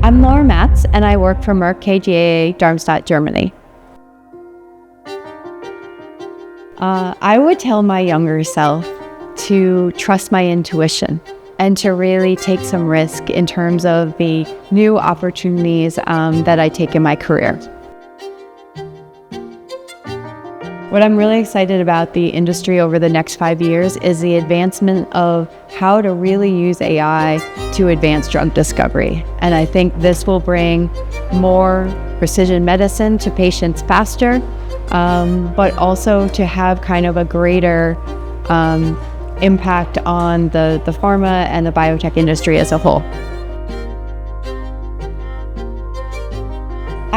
I'm Laura Matz, and I work for Merck KGaA, Darmstadt, Germany. I would tell my younger self to trust my intuition and to really take some risk in terms of the new opportunities that I take in my career. What I'm really excited about the industry over the next 5 years is the advancement of how to really use AI to advance drug discovery. And I think this will bring more precision medicine to patients faster, but also to have kind of a greater impact on the pharma and the biotech industry as a whole.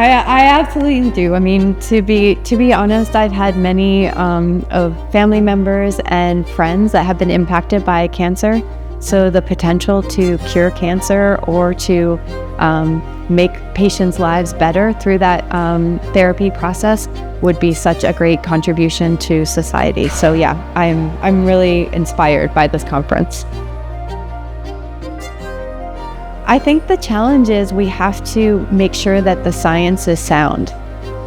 I absolutely do. I mean, to be honest, I've had many of family members and friends that have been impacted by cancer. So the potential to cure cancer or to make patients' lives better through that therapy process would be such a great contribution to society. So yeah, I'm really inspired by this conference. I think the challenge is we have to make sure that the science is sound.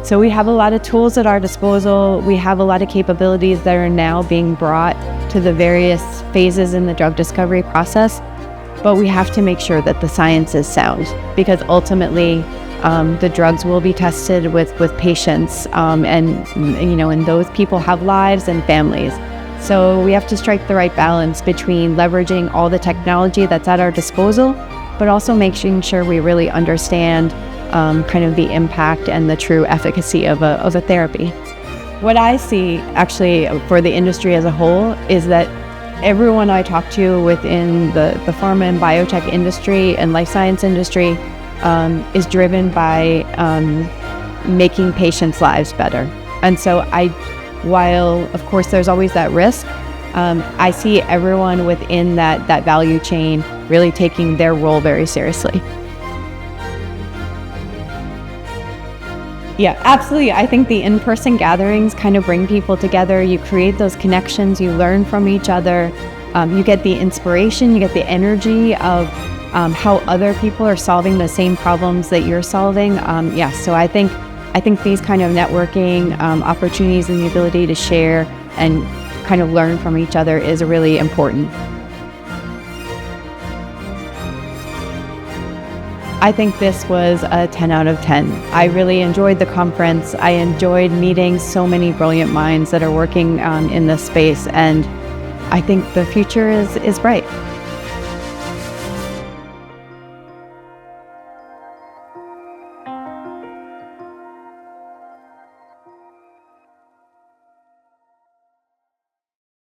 So we have a lot of tools at our disposal. We have a lot of capabilities that are now being brought to the various phases in the drug discovery process, but we have to make sure that the science is sound, because ultimately the drugs will be tested with patients, and those people have lives and families. So we have to strike the right balance between leveraging all the technology that's at our disposal, but also making sure we really understand kind of the impact and the true efficacy of a therapy. What I see actually for the industry as a whole is that everyone I talk to within the pharma and biotech industry and life science industry is driven by making patients' lives better. And so while of course there's always that risk, I see everyone within that value chain really taking their role very seriously. Yeah, absolutely. I think the in-person gatherings kind of bring people together. You create those connections, you learn from each other, you get the inspiration, you get the energy of how other people are solving the same problems that you're solving. So I think these kind of networking opportunities and the ability to share and kind of learn from each other is really important. I think this was a 10 out of 10. I really enjoyed the conference. I enjoyed meeting so many brilliant minds that are working in this space, and I think the future is bright.